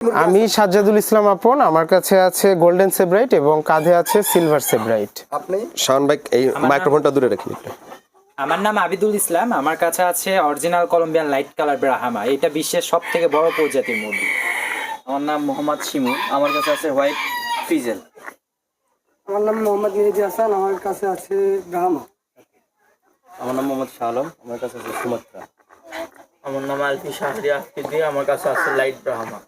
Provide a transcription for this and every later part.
আমি সাজ্জাদুল ইসলাম আপন, আমার কাছে আছে গোল্ডেন সেব্রাইট এবং কাঁধে আছে সিলভার সেব্রাইট। আপনি? শাওন ভাই এই মাইক্রোফোনটা দূরে রাখি। আমার নাম আবিদুল ইসলাম, আমার কাছে আছে original Colombian light colour Brahma. এটা বিশ্বের সব থেকে বড় প্রজাতির মুরগি। আমার নাম মোহাম্মদ শিমু, আমার কাছে আছে হোয়াইট ফ্রিজেল। আমার নাম মোহাম্মদ মেহেদি হাসান, আমার কাছে আছে ব্রাহ্মা। আমার নাম মোহাম্মদ শাহ আলম, আমার কাছে আছে সুমাত্রা। আমার নাম আলফি শাহরি আফ্রিদি, আমার কাছে আছে লাইট ব্রাহ্মা।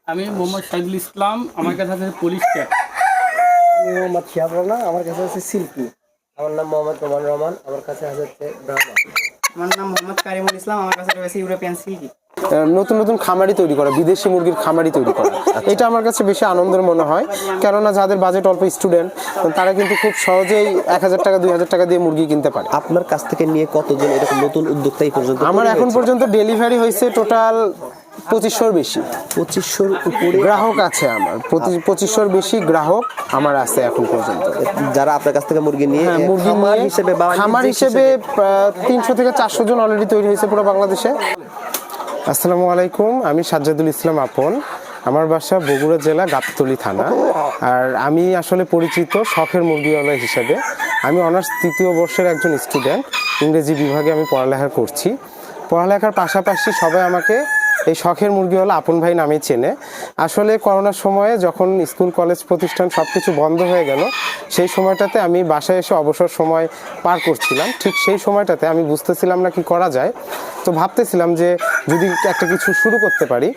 আমি মোহাম্মদ শাহিদুল ইসলাম, আমার কাছে আছে পুলিশ ক্যাপ। আমি মোহাম্মদ শিহাব রানা, আমার কাছে আছে সিল্কি। আমার নাম মোহাম্মদ রোমান রহমান, আমার কাছে আছে ব্রাহ্মা। আমার নাম মোহাম্মদ কারিমুল ইসলাম, আমার কাছে রয়েছে ইউরোপিয়ান সিল্কি। নতুন নতুন খামারি তৈরি করা, বিদেশি মুরগির খামারি তৈরি করা, এটা আমার কাছে বেশি আনন্দের মনে হয়। কেননা যাদের বাজেট অল্প, স্টুডেন্ট, তারা কিন্তু খুব সহজেই 1000 টাকা 2000 টাকা দিয়ে মুরগি কিনতে পারে। আপনার কাছ থেকে নিয়ে কতজন এরকম নতুন উদ্যোক্তা এই পর্যন্ত? আমার এখন পর্যন্ত ডেলিভারি হয়েছে টোটাল 2500-র বেশি। 2500-র উপরে গ্রাহক আছে আমার, 2500-র বেশি গ্রাহক আমার আছে এখন পর্যন্ত, যারা আপনার কাছ থেকে মুরগি নিয়ে মুরগি খামার হিসেবে বা খামার হিসেবে 300 থেকে 400 জন অলরেডি তৈরি হয়েছে পুরো বাংলাদেশে। আসসালামু আলাইকুম, আমি সাজ্জাদুল ইসলাম আপন, আমার বাসা বগুড়া জেলা গাবতলী থানা। আর আমি আসলে পরিচিত শখের মুরগিওয়ালা হিসেবে। আমি অনার্স 3য় বর্ষের একজন স্টুডেন্ট, ইংরেজি বিভাগে আমি পড়ালেখা করছি। পড়ালেখার পাশাপাশি সবাই আমাকে এই শখের মুরগিওয়ালা আপন ভাই নামেই চেনে। আসলে করোনার সময়ে যখন স্কুল কলেজ প্রতিষ্ঠান সব কিছু বন্ধ হয়ে গেল, সেই সময়টাতে আমি বাসায় এসে অবসর সময় পার করছিলাম। ঠিক সেই সময়টাতে আমি বুঝতেছিলাম না কি করা যায়, তো ভাবতেছিলাম যে যদি একটা কিছু শুরু করতে পারি।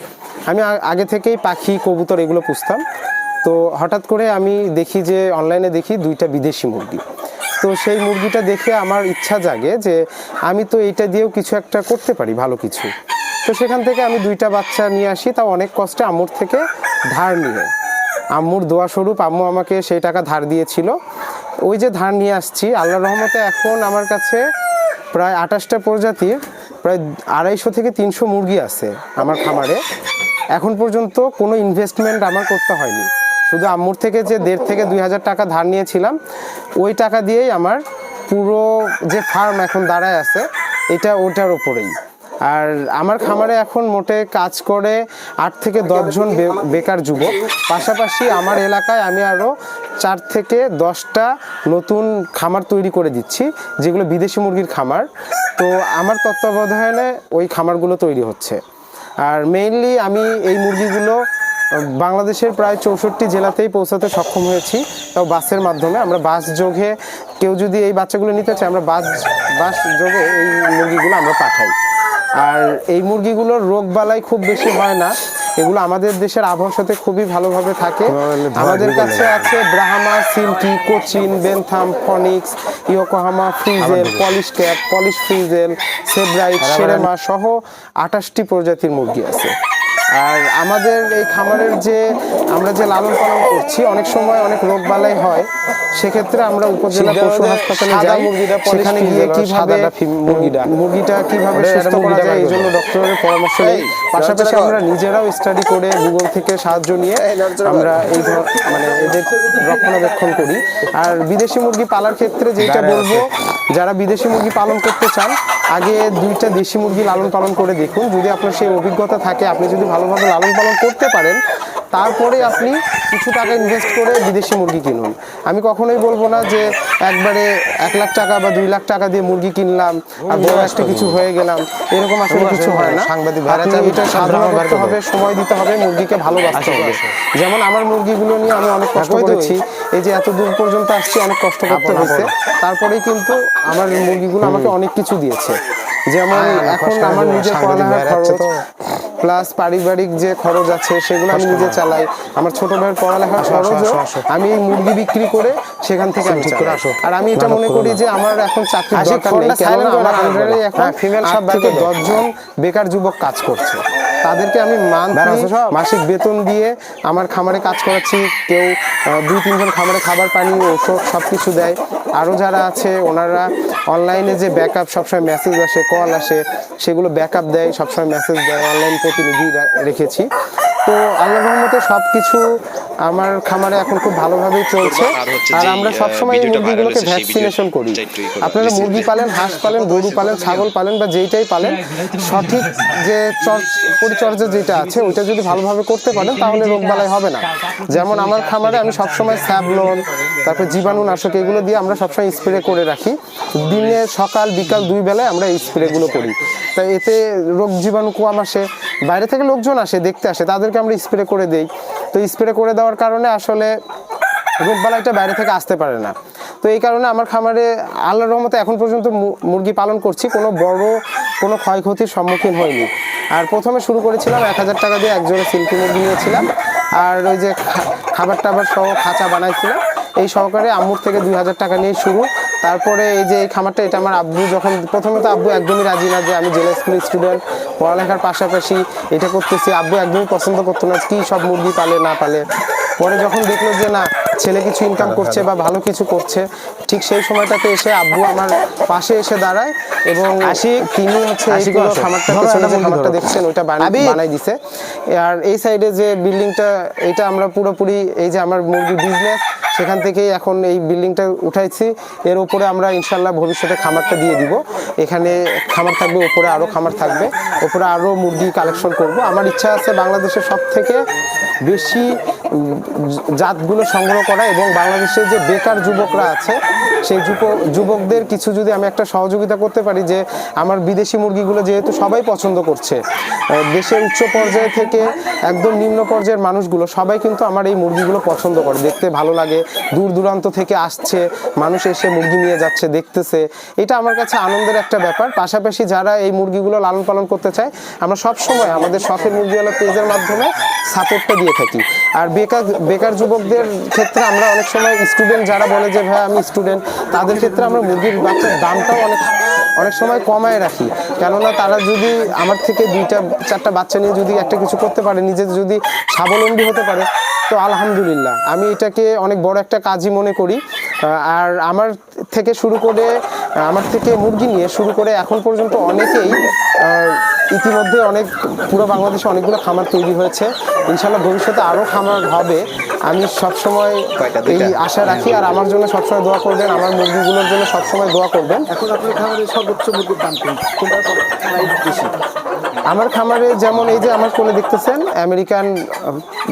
আমি আগে থেকেই পাখি, কবুতর এগুলো পুষতাম। তো হঠাৎ করে আমি দেখি যে অনলাইনে দেখি 2টা বিদেশি মুরগি। তো সেই মুরগিটা দেখে আমার ইচ্ছা জাগে যে আমি তো এইটা দিয়েও কিছু একটা করতে পারি, ভালো কিছু। তো সেখান থেকে আমি 2টা বাচ্চা নিয়ে আসি, তাও অনেক কষ্টে আম্মুর থেকে ধার নিয়ে। আম্মুর দোয়া স্বরূপ আম্মু আমাকে সেই টাকা ধার দিয়েছিল। ওই যে ধার নিয়ে আসছি, আল্লাহর রহমতে এখন আমার কাছে প্রায় 28টা প্রজাতির প্রায় 250 থেকে 300 মুরগি আছে আমার খামারে। এখন পর্যন্ত কোনো ইনভেস্টমেন্ট আমার করতে হয়নি, শুধু আম্মুর থেকে যে 1500 থেকে 2000 টাকা ধার নিয়েছিলাম, ওই টাকা দিয়েই আমার পুরো যে ফার্ম এখন দাঁড়ায় আছে এটা ওটার ওপরেই। আর আমার খামারে এখন মোটে কাজ করে 8 থেকে 10 জন বেকার যুবক। পাশাপাশি আমার এলাকায় আমি আরও 4 থেকে 10টা নতুন খামার তৈরি করে দিচ্ছি, যেগুলো বিদেশি মুরগির খামার। তো আমার তত্ত্বাবধানে ওই খামারগুলো তৈরি হচ্ছে। আর মেইনলি আমি এই মুরগিগুলো বাংলাদেশের প্রায় 64 জেলাতেই পৌঁছাতে সক্ষম হয়েছি, তাও বাসের মাধ্যমে। আমরা বাস যোগে কেউ যদি এই বাচ্চাগুলো নিতে চায়, আমরা বাস যোগে এই মুরগিগুলো আমরা পাঠাই। আর এই মুরগিগুলোর রোগ বালাই খুব বেশি হয় না, এগুলো আমাদের দেশের আবহাওয়ার সাথে খুবই ভালোভাবে থাকে। আমাদের কাছে আছে Brahma, Silkie, Cochin, bantam, Phoenix, Yokohama, frizzle, Polish cap, Polish frizzle, Sebright, Serama সহ 28টি প্রজাতির মুরগি আছে। আর আমাদের এই খামারের যে আমরা যে লালন পালন করছি, অনেক সময় অনেক রোগ বালাই হয়, সেক্ষেত্রে আমরা উপজেলা পশু হাসপাতালে যাই। সেখানে গিয়ে কিভাবে মুরগিটা কিভাবে সুস্থ করা যায় এই জন্য ডক্টরের পরামর্শ নিই। পাশাপাশি আমরা নিজেরাও স্টাডি করে গুগল থেকে সাহায্য নিয়ে আমরা এই মানে এদের রক্ষণাবেক্ষণ করি। আর বিদেশি মুরগি পালার ক্ষেত্রে যেটা বলবো, যারা বিদেশি মুরগি পালন করতে চান, আগে 2টা দেশি মুরগি লালন পালন করে দেখুন। যদি আপনার সেই অভিজ্ঞতা থাকে, আপনি যদি ভালোভাবে লালন পালন করতে পারেন, তারপরে আপনি কিছু টাকা ইনভেস্ট করে বিদেশি মুরগি কিনুন। আমি কখনোই বলবো না যে একবারে 1 লাখ টাকা বা 2 লাখ টাকা দিয়ে মুরগি কিনলাম আর বড় একটা কিছু হয়ে গেলাম, এরকম আসলে কিছু হয় না। এটা সাধনা করতে হবে, সময় দিতে হবে, মুরগিকে ভালোবাসতে হবে। যেমন আমার মুরগিগুলো নিয়ে আমি অনেক কষ্ট করেছি, এই যে এত দূর পর্যন্ত আসছি, অনেক কষ্ট করতে হয়েছে। তারপরেই কিন্তু আমার মুরগিগুলো আমাকে অনেক কিছু দিয়েছে। যেমন এখন আমার নিজের পড়ালেখার খরচ প্লাস পারিবারিক যে খরচ আছে সেগুলো আমি নিজে চালাই। আমার ছোট ভাইয়ের পড়ালেখার খরচও আমি এই মুরগি বিক্রি করে সেখান থেকে আমি চালাই। আর আমি এটা মনে করি যে আমার এখন চাকরির দরকার নেই, কেননা আমার আন্ডারে এখন ফিমেল 7 থেকে 10 জন বেকার যুবক কাজ করছে। তাদেরকে আমি মাসিক বেতন দিয়ে আমার খামারে কাজ করাচ্ছি। কেউ 2-3 জন খামারে খাবার, পানি, ঔষধ সব কিছু দেয়। আরও যারা আছে ওনারা অনলাইনে যে ব্যাকআপ, সবসময় মেসেজ আসে, কল আসে, সেগুলো ব্যাকআপ দেয়, সবসময় মেসেজ দেয়, অনলাইন প্রতিনিধি রেখেছি। তো আল্লাহর রহমতে সব কিছু আমার খামারে এখন খুব ভালোভাবেই চলছে। আর আমরা সবসময় এই মুরগিগুলোকে ভ্যাকসিনেশন করি। আপনারা মুরগি পালেন, হাঁস পালেন, গরু পালেন, ছাগল পালেন বা যেইটাই পালেন, সঠিক যে পরিচর্যা যেটা আছে ওইটা যদি ভালোভাবে করতে পারেন তাহলে রোগবালাই হবে না। যেমন আমার খামারে আমি সবসময় স্যাভলন, তারপর জীবাণুনাশক এগুলো দিয়ে আমরা সবসময় স্প্রে করে রাখি। দিনে সকাল বিকাল 2 বেলায় আমরা এই স্প্রেগুলো করি। তাই এতে রোগ জীবাণু কম আসে। বাইরে থেকে লোকজন আসে, দেখতে আসে, তাদেরকে আমরা স্প্রে করে দেই। তো স্প্রে করে দেওয়ার কারণে আসলে রোগবালাইটা বাইরে থেকে আসতে পারে না। তো এই কারণে আমার খামারে আল্লাহর রহমতে এখন পর্যন্ত মুরগি পালন করছি, কোনো বড় কোনো ক্ষয়ক্ষতির সম্মুখীন হয়নি। আর প্রথমে শুরু করেছিলাম 1000 টাকা দিয়ে একজোড়া সিল্কি মুরগি নিয়েছিলাম, আর ওই যে খাবার টাবার সহ খাঁচা বানাইছিলাম। এই সহকারে আম্মুর থেকে 2000 টাকা নিয়ে শুরু। তারপরে এই যে এই খামারটা, এটা আমার আব্বু যখন প্রথমে তো আব্বু একদমই রাজি না যে আমি জেলা স্কুল স্টুডেন্ট, পড়ালেখার পাশাপাশি এটা করতেছি। আব্বু একদমই পছন্দ করতো না কি সব মুরগি পালে না পালে। পরে যখন দেখলো যে না, ছেলে কিছু ইনকাম করছে বা ভালো কিছু করছে, ঠিক সেই সময়টাতে এসে আব্বু আমার পাশে এসে দাঁড়ায় এবং তিনি হচ্ছে খামারটা দেখছেন ওইটা বানাই দিছে। আর এই সাইডে যে বিল্ডিংটা, এটা আমরা পুরোপুরি এই যে আমার মুরগি বিজনেস, সেখান থেকেই এখন এই বিল্ডিংটা উঠাইছি। এর উপরে আমরা ইনশাল্লাহ ভবিষ্যতে খামারটা দিয়ে দিব। এখানে খামার থাকবে, উপরে আরও খামার থাকবে, উপরে আরও মুরগি কালেকশন করব। আমার ইচ্ছা আছে বাংলাদেশের সব থেকে বেশি জাতগুলো সংগ্রহ করা এবং বাংলাদেশের যে বেকার যুবকরা আছে সেই যুবকদের কিছু যদি আমি একটা সহযোগিতা করতে পারি, যে আমার বিদেশি মুরগিগুলো যেহেতু সবাই পছন্দ করছে, দেশের উচ্চ পর্যায় থেকে একদম নিম্ন পর্যায়ের মানুষগুলো সবাই কিন্তু আমার এই মুরগিগুলো পছন্দ করে, দেখতে ভালো লাগে। দূর দূরান্ত থেকে আসছে মানুষ, এসে মুরগি নিয়ে যাচ্ছে, দেখতেছে। এটা আমার কাছে আনন্দের একটা ব্যাপার। পাশাপাশি যারা এই মুরগিগুলো লালন পালন করতে চায়, আমরা সবসময় আমাদের শখের মুরগিওয়ালা পেজের মাধ্যমে সাপোর্টটা দিয়ে থাকি। আর বেকার যুবকদের ক্ষেত্রে আমরা অনেক সময় স্টুডেন্ট যারা বলে যে ভাই আমি স্টুডেন্ট, তাদের ক্ষেত্রে আমরা মুরগির বাচ্চার দামটাও অনেক সময় কমায় রাখি। কেননা তারা যদি আমার থেকে 2-4টা বাচ্চা নিয়ে যদি একটা কিছু করতে পারে, নিজে যদি স্বাবলম্বী হতে পারে, তো আলহামদুলিল্লাহ আমি এটাকে অনেক বড় একটা কাজই মনে করি। আর আমার থেকে মুরগি নিয়ে শুরু করে এখন পর্যন্ত অনেকেই ইতিমধ্যে পুরো বাংলাদেশে অনেকগুলো খামার তৈরি হয়েছে। ইনশাল্লাহ ভবিষ্যতে আরও খামার হবে, আমি সবসময় এই আশা রাখি। আর আমার জন্য সবসময় দোয়া করবেন, আমার মুরগিগুলোর জন্য সবসময় দোয়া করবেন। এখন আপনার খাবারের সর্বোচ্চ মুরগির দাম কোনটা বেশি? আমার খামারে যেমন এই যে আমার কোলে দেখতেছেন American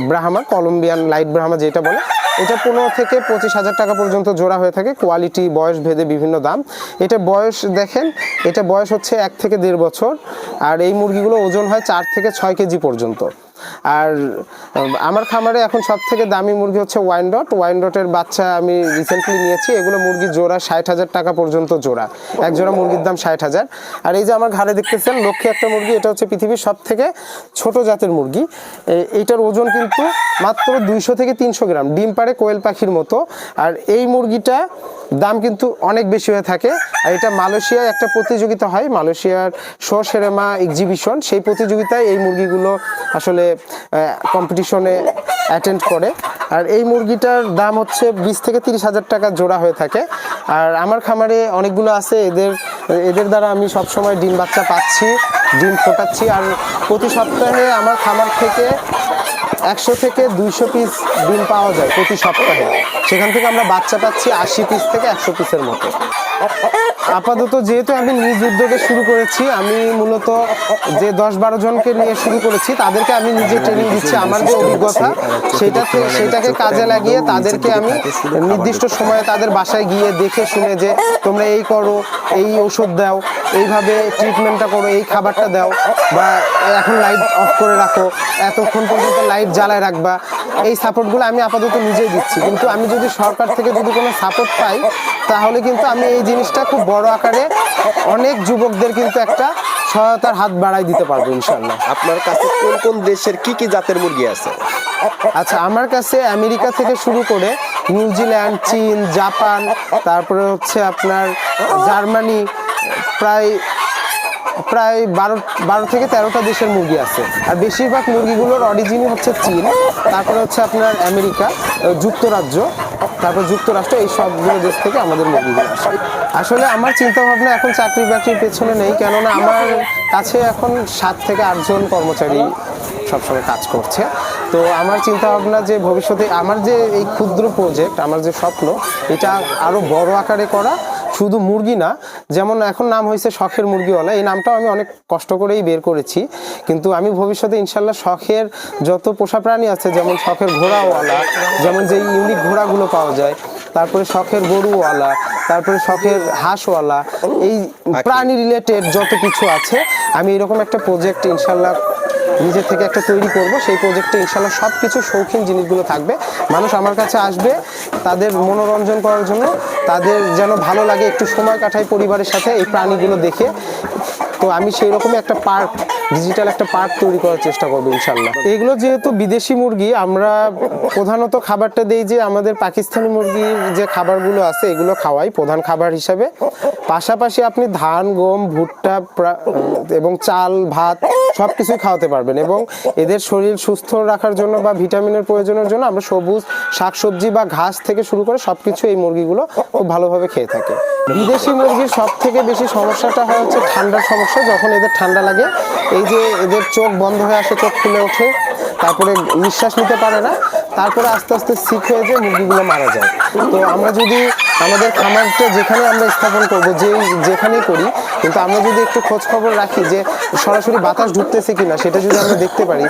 Brahma, Colombian light Brahma যেটা বলে, এটা 15 থেকে 25,000 টাকা পর্যন্ত জোড়া হয়ে থাকে। কোয়ালিটি, বয়স ভেদে বিভিন্ন দাম। এটা বয়স দেখেন, এটা বয়স হচ্ছে 1 থেকে 1.5 বছর। আর এই মুরগিগুলো ওজন হয় 4 থেকে 6 কেজি পর্যন্ত। আর আমার খামারে এখন সব থেকে দামি মুরগি হচ্ছে ওয়াইনডটের বাচ্চা আমি রিসেন্টলি নিয়েছি। এগুলো মুরগির জোড়া 60,000 টাকা পর্যন্ত জোড়া, এক জোড়া মুরগির দাম 60,000। আর এই যে আমার ঘাড়ে দেখতেছেন লক্ষ্মী একটা মুরগি, এটা হচ্ছে পৃথিবীর সব থেকে ছোট জাতের মুরগি। এইটার ওজন কিন্তু মাত্র 200 থেকে 300 গ্রাম, ডিম পাড়ে কোয়েল পাখির মতো। আর এই মুরগিটা দাম কিন্তু অনেক বেশি হয়ে থাকে। আর এটা মালয়েশিয়ায় একটা প্রতিযোগিতা হয়, মালয়েশিয়ার শো-সেরেমা এক্সিবিশন, সেই প্রতিযোগিতায় এই মুরগিগুলো আসলে কম্পিটিশনে অ্যাটেন্ড করে। আর এই মুরগিটার দাম হচ্ছে 20 থেকে 30,000 টাকা জোড়া হয়ে থাকে। আর আমার খামারে অনেকগুলো আছে, এদের দ্বারা আমি সবসময় ডিম বাচ্চা পাচ্ছি, ডিম ফোটাচ্ছি। আর প্রতি সপ্তাহে আমার খামার থেকে 100 থেকে 200 পিস ডিম পাওয়া যায় প্রতি সপ্তাহে। সেখান থেকে আমরা বাচ্চা পাচ্ছি 80 পিস থেকে 100 পিসের মতো। আপাতত যেহেতু আমি নিজ উদ্যোগে শুরু করেছি, আমি মূলত যে 10-12 জনকে নিয়ে শুরু করেছি, তাদেরকে আমি নিজে ট্রেনিং দিচ্ছি। আমার যে অভিজ্ঞতা সেটাকে কাজে লাগিয়ে তাদেরকে আমি নির্দিষ্ট সময়ে তাদের বাসায় গিয়ে দেখে শুনে যে তোমরা এই করো, এই ওষুধ দাও, এইভাবে ট্রিটমেন্টটা করো, এই খাবারটা দাও, বা এখন লাইট অফ করে রাখো, এতক্ষণ পর্যন্ত লাইট জ্বালায় রাখবা, এই সাপোর্টগুলো আমি আপাতত নিজেই দিচ্ছি। কিন্তু আমি যদি সরকার থেকে যদি কোনো সাপোর্ট পাই, তাহলে কিন্তু আমি এই জিনিসটা খুব বড় আকারে অনেক যুবকদের কিন্তু একটা সহায়তার হাত বাড়াই দিতে পারবো ইনশাল্লাহ। আপনার কাছে কোন কোন দেশের কি কি জাতের মুরগি আছে? আচ্ছা, আমার কাছে আমেরিকা থেকে শুরু করে নিউজিল্যান্ড, চীন, জাপান, তারপরে হচ্ছে আপনার জার্মানি, প্রায় 12 থেকে 13টা দেশের মুরগি আছে। আর বেশিরভাগ মুরগিগুলোর অরিজিনই হচ্ছে চীন, তারপরে হচ্ছে আপনার আমেরিকা, যুক্তরাজ্য, তারপর যুক্তরাষ্ট্র, এই সবগুলো দেশ থেকে আমাদের মুরগিগুলো আসে। আসলে আমার চিন্তা ভাবনা এখন চাকরি বাকরির পেছনে নেই, কেননা আমার কাছে এখন 7 থেকে 8 জন কর্মচারী সবসময় কাজ করছে। তো আমার চিন্তা ভাবনা যে ভবিষ্যতে আমার যে এই ক্ষুদ্র প্রজেক্ট, আমার যে স্বপ্ন, এটা আরও বড় আকারে করা। শুধু মুরগি না, যেমন এখন নাম হয়েছে শখের মুরগিওয়ালা, এই নামটাও আমি অনেক কষ্ট করেই বের করেছি, কিন্তু আমি ভবিষ্যতে ইনশাল্লাহ শখের যত পোষা প্রাণী আছে, যেমন শখের ঘোড়াওয়ালা, যেমন যে ইউনিক ঘোড়াগুলো পাওয়া যায়, তারপরে শখের গরুওয়ালা, তারপরে শখের হাঁসওয়ালা, এই প্রাণী রিলেটেড যত কিছু আছে, আমি এরকম একটা প্রজেক্ট ইনশাল্লাহ নিজে থেকে একটা তৈরি করব। সেই প্রজেক্টে ইনশাল্লাহ সব কিছু শৌখিন জিনিসগুলো থাকবে। মানুষ আমার কাছে আসবে তাদের মনোরঞ্জন করার জন্য, তাদের যেন ভালো লাগে, একটু সময় কাটায় পরিবারের সাথে এই প্রাণীগুলো দেখে। তো আমি সেই রকমই একটা পার্ক, ডিজিটাল একটা পার্ক তৈরি করার চেষ্টা করবো ইনশাল্লাহ। এগুলো যেহেতু বিদেশি মুরগি, আমরা প্রধানত খাবারটা দেই যে আমাদের পাকিস্তানি মুরগির যে খাবারগুলো আছে এগুলো খাওয়াই প্রধান খাবার হিসাবে। পাশাপাশি আপনি ধান, গম, ভুট্টা এবং চাল, ভাত সব কিছুই খাওয়াতে পারবেন, এবং এদের শরীর সুস্থ রাখার জন্য বা ভিটামিনের প্রয়োজনের জন্য আমরা সবুজ শাকসবজি বা ঘাস থেকে শুরু করে সব কিছু এই মুরগিগুলো খুব ভালোভাবে খেয়ে থাকে। বিদেশি মুরগির সব থেকে বেশি সমস্যাটা হয় হচ্ছে ঠান্ডার সমস্যা। যখন এদের ঠান্ডা লাগে, এই যে এদের চোখ বন্ধ হয়ে আসে, চোখ খুলে ওঠে, তারপরে নিঃশ্বাস নিতে পারে না, তারপরে আস্তে আস্তে সিক হয়ে যায়, মুরগিগুলো মারা যায়। তো আমরা যদি আমাদের খামারটা যেখানে আমরা স্থাপন করবো, যেখানেই করি, কিন্তু আমরা যদি একটু খোঁজ খবর রাখি যে সরাসরি বাতাস ঢুকতেছে কিনা সেটা যদি আমরা দেখতে পারি,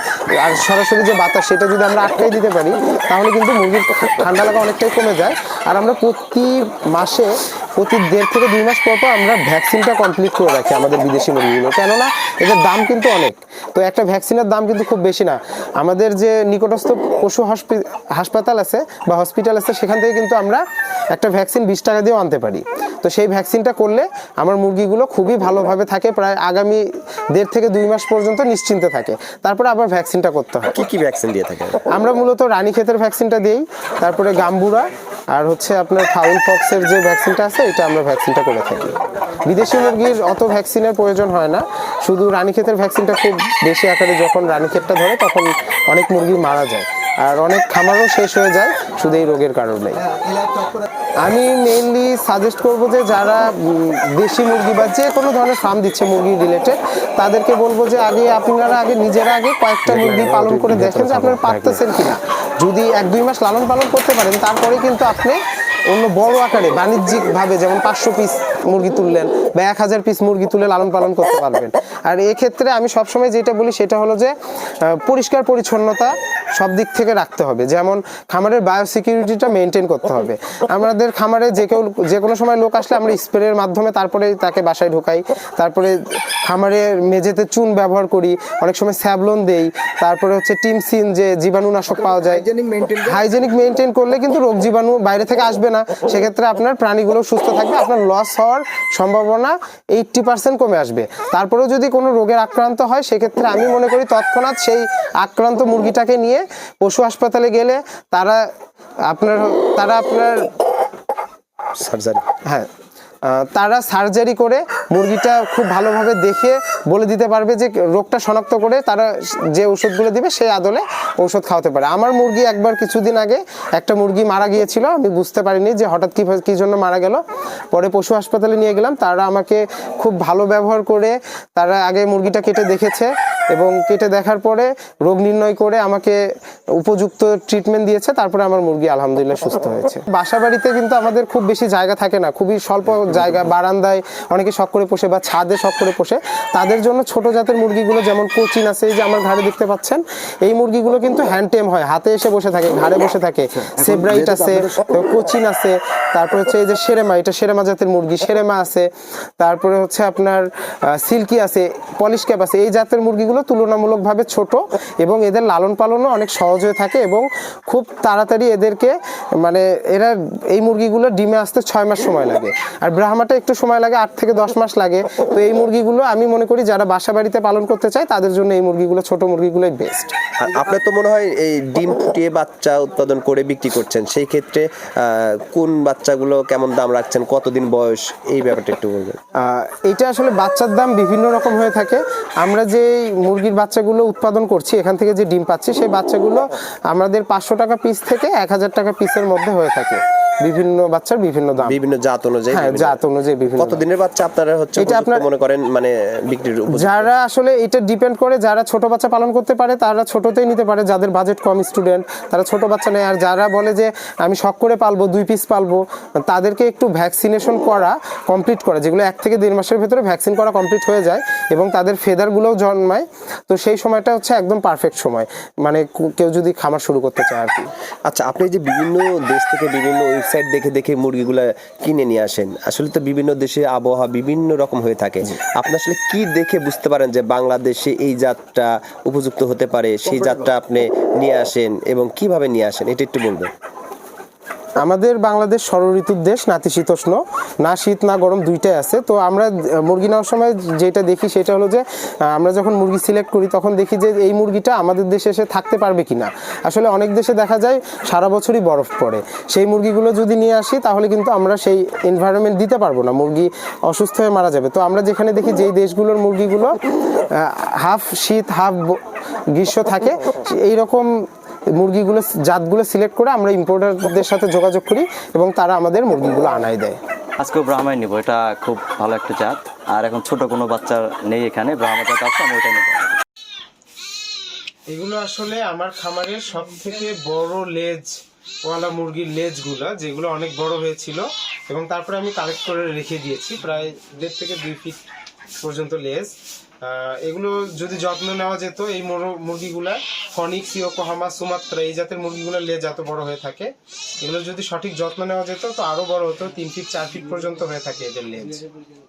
আর সরাসরি যে বাতাস সেটা যদি আমরা আটকাই দিতে পারি, তাহলে কিন্তু মুরগির ঠান্ডা লাগা অনেকটাই কমে যায়। আর আমরা প্রতি মাসে, প্রতি 1.5 থেকে 2 মাস পর পর আমরা ভ্যাকসিনটা কমপ্লিট করে রাখি আমাদের বিদেশি মুরগিগুলো, কেননা এদের দাম কিন্তু অনেক। তো একটা ভ্যাকসিনের দাম কিন্তু খুব বেশি না। আমাদের যে নিকটস্থ পশু হাসপাতাল আছে বা হসপিটাল আছে, সেখান থেকে কিন্তু আমরা একটা ভ্যাকসিন 20 টাকা দিয়েও আনতে পারি। তো সেই ভ্যাকসিনটা করলে আমার মুরগিগুলো খুবই ভালোভাবে থাকে, প্রায় আগামী 1.5 থেকে 2 মাস পর্যন্ত নিশ্চিন্তে থাকে। তারপরে আবার ভ্যাকসিনটা করতে হয়। কি কি ভ্যাকসিন দিয়ে থাকে? আমরা মূলত রানীক্ষেতের ভ্যাকসিনটা দিই, তারপরে গাম্বুরা, আর হচ্ছে আপনার ফাউল পক্সের যে ভ্যাকসিনটা আছে এটা আমরা ভ্যাকসিনটা করে থাকি। বিদেশি মুরগির অত ভ্যাকসিনের প্রয়োজন হয় না, শুধু রানীক্ষেতের ভ্যাকসিনটা খুব বেশি আকারে যখন রানীক্ষেতটা ধরে তখন অনেক মুরগি মারা যায়, আর অনেক খামারও শেষ হয়ে যায় শুধু এই রোগের কারণে। আমি মেইনলি সাজেস্ট করবো যে যারা দেশি মুরগি বা যে কোনো ধরনের ফার্ম দিচ্ছে মুরগি রিলেটেড, তাদেরকে বলবো যে আপনারা নিজেরা কয়েকটা মুরগি পালন করে দেখেন যে আপনারা পারতেছেন কিনা। যদি 1-2 মাস লালন পালন করতে পারেন, তারপরে কিন্তু আপনি অন্য বড় আকারে বাণিজ্যিকভাবে যেমন 500 পিস মুরগি তুললেন বা 1000 পিস মুরগি তুলে লালন পালন করতে পারবেন। আর এক্ষেত্রে আমি সবসময় যেটা বলি সেটা হলো যে পরিষ্কার পরিচ্ছন্নতা সব দিক থেকে রাখতে হবে। যেমন খামারের বায়োসিকিউরিটিটা মেনটেন করতে হবে। আমাদের খামারে যে কোনো সময় লোক আসলে আমরা স্প্রের মাধ্যমে তারপরে তাকে বাসায় ঢোকাই, তারপরে খামারের মেঝেতে চুন ব্যবহার করি, অনেক সময় স্যাভলন দেই, তারপরে হচ্ছে টিমসিন যে জীবাণুনাশক পাওয়া যায়। হাইজেনিক মেনটেন করলে কিন্তু রোগ জীবাণু বাইরে থেকে আসবে না, সেক্ষেত্রে আপনার প্রাণীগুলো সুস্থ থাকবে, আপনার লস হওয়ার সম্ভাবনা 80% কমে আসবে। তারপরেও যদি কোনো রোগের আক্রান্ত হয়, সেক্ষেত্রে আমি মনে করি তৎক্ষণাৎ সেই আক্রান্ত মুরগিটাকে নিয়ে পশু হাসপাতালে গেলে তারা আপনার সার্জারি, হ্যাঁ, তারা সার্জারি করে মুরগিটা খুব ভালোভাবে দেখে বলে দিতে পারবে যে রোগটা শনাক্ত করে তারা যে ওষুধগুলো দিবে সেই আদলে ঔষধ খাওয়াতে পারে। আমার মুরগি একবার কিছুদিন আগে একটা মুরগি মারা গিয়েছিল, আমি বুঝতে পারিনি যে হঠাৎ কী জন্য মারা গেল। পরে পশু হাসপাতালে নিয়ে গেলাম, তারা আমাকে খুব ভালো ব্যবহার করে তারা আগে মুরগিটা কেটে দেখেছে এবং কেটে দেখার পরে রোগ নির্ণয় করে আমাকে উপযুক্ত ট্রিটমেন্ট দিয়েছে, তারপরে আমার মুরগি আলহামদুলিল্লাহ সুস্থ হয়েছে। বাসা বাড়িতে কিন্তু আমাদের খুব বেশি জায়গা থাকে না, খুবই স্বল্প জায়গা, বারান্দায় অনেকে শখ করে পোষে বা ছাদে শখ করে পোষে। তাদের জন্য ছোট জাতের মুরগিগুলো যেমন কোচিন আছে, এই যে আমার ঘাড়ে দেখতে পাচ্ছেন, এই মুরগিগুলো কিন্তু হ্যান্ড টেম হয়, হাতে এসে বসে থাকে, ঘাড়ে বসে থাকে। সেব্রাইট আছে, কোচিন আছে, তারপরে হচ্ছে এই যে সেরেমা, এটা সেরেমা জাতের মুরগি, সেরেমা আছে, তারপরে হচ্ছে আপনার সিল্কি আছে, পলিশ ক্যাপ আছে। এই জাতের মুরগিগুলো তুলনামূলকভাবে ছোট এবং এদের লালন পালনও অনেক সহজ হয়ে থাকে এবং খুব তাড়াতাড়ি এদেরকে এরা এই মুরগিগুলো ডিমে আসতে 6 মাস সময় লাগে, আর ব্রাহ্মাটা একটু সময় লাগে, 8 থেকে 10 মাস লাগে। তো এই মুরগিগুলো আমি মনে করি যারা বাসা বাড়িতে পালন করতে চায় তাদের জন্য এই মুরগিগুলো, ছোট মুরগিগুলোই বেস্ট। আপনার তো মনে হয় এই ডিম ফুটিয়ে বাচ্চা উৎপাদন করে বিক্রি করছেন, সেই ক্ষেত্রে কোন বাচ্চাগুলো কেমন দাম রাখছেন, কতদিন বয়স, এই ব্যাপারটা একটু বলবেন। এইটা আসলে বাচ্চার দাম বিভিন্ন রকম হয়ে থাকে। আমরা যে মুরগির বাচ্চাগুলো উৎপাদন করছি, এখান থেকে যে ডিম পাচ্ছি, সেই বাচ্চাগুলো আমাদের 500 টাকা পিস থেকে 1000 টাকা পিসের মধ্যে হয়ে থাকে। বিভিন্ন বাচ্চার বিভিন্ন দাম, বিভিন্ন জাত অনুযায়ী হ্যাঁ বিভিন্ন- জাত অনুযায়ী বিভিন্ন কত দাম। দিনের বাচ্চা আপনারা হচ্ছে এটা উপযুক্ত আপনার- মনে করেন মানে বিক্রির উপযুক্ত? যারা আসলে এটা ডিপেন্ড করে, যারা ছোট বাচ্চা পালন করতে পারে তারা ছোটতেই নিতে পারে, যাদের বাজেট কম স্টুডেন্ট তারা ছোট বাচ্চা নেয়। আর যারা বলে যে আমি শখ করে পালবো 2 পিস পালবো, তাদেরকে একটু ভ্যাকসিনেশন করা কমপ্লিট করা, যেগুলো 1 থেকে 1.5 মাসের ভেতরে ভ্যাকসিন করা কমপ্লিট হয়ে যায় এবং তাদের ফেদারগুলোও জন্মায়। তো সেই সময়টা হচ্ছে একদম পারফেক্ট সময়, মানে কেউ যদি খামার শুরু করতে চায় আর কি। আচ্ছা, আপনি যে বিভিন্ন দেশ থেকে বিভিন্ন ওয়েবসাইট দেখে দেখে মুরগিগুলা কিনে নিয়ে আসেন, আসলে তো বিভিন্ন দেশে আবহাওয়া বিভিন্ন রকম হয়ে থাকে, আপনি আসলে কি দেখে বুঝতে পারেন যে বাংলাদেশে এই জাতটা উপযুক্ত হতে পারে, সেই জাতটা আপনি নিয়ে আসেন এবং কিভাবে নিয়ে আসেন এটা একটু বলবেন? আমাদের বাংলাদেশ ষড়ঋতুর দেশ, নাতিশীতোষ্ণ, না শীত না গরম দুইটাই আছে। তো আমরা মুরগি নেওয়ার সময় যেটা দেখি সেটা হলো যে আমরা যখন মুরগি সিলেক্ট করি তখন দেখি যে এই মুরগিটা আমাদের দেশে এসে থাকতে পারবে কিনা। আসলে অনেক দেশে দেখা যায় সারা বছরই বরফ পড়ে, সেই মুরগিগুলো যদি নিয়ে আসি তাহলে কিন্তু আমরা সেই এনভায়রনমেন্ট দিতে পারবো না, মুরগি অসুস্থ হয়ে মারা যাবে। তো আমরা যেখানে দেখি যেই দেশগুলোর মুরগিগুলো হাফ শীত হাফ গ্রীষ্ম থাকে, এইরকম মুরগিগুলো জাতগুলো সিলেক্ট করে আমরা ইম্পোর্টারদের সাথে যোগাযোগ করি এবং তারা আমাদের মুরগিগুলো আনায় দেয়। আজকেও ব্রাহ্মাই নিব, এটা খুব ভালো একটা জাত। আর এখন ছোট কোনো বাচ্চা নেই এখানে, ব্রাহ্মা জাত আছে, আমি ওটা নেব। এগুলো আসলে আমার খামারের সব থেকে বড় লেজ ওয়ালা মুরগির লেজগুলো, যেগুলো অনেক বড় হয়েছিল এবং তারপরে আমি কালেক্ট করে রেখে দিয়েছি, প্রায় 1.5 থেকে 2 ফিট পর্যন্ত লেজ। এগুলো যদি যত্ন নেওয়া যেত, এই মুরগিগুলা ফনিক্স, ইয়োকোহামা, সুমাত্রা এই জাতের মুরগিগুলোর লেজ এত বড় হয়ে থাকে, এগুলো যদি সঠিক যত্ন নেওয়া যেত তো আরো বড় হতো, 3 ফিট 4 ফিট পর্যন্ত হয়ে থাকে এদের লেজ।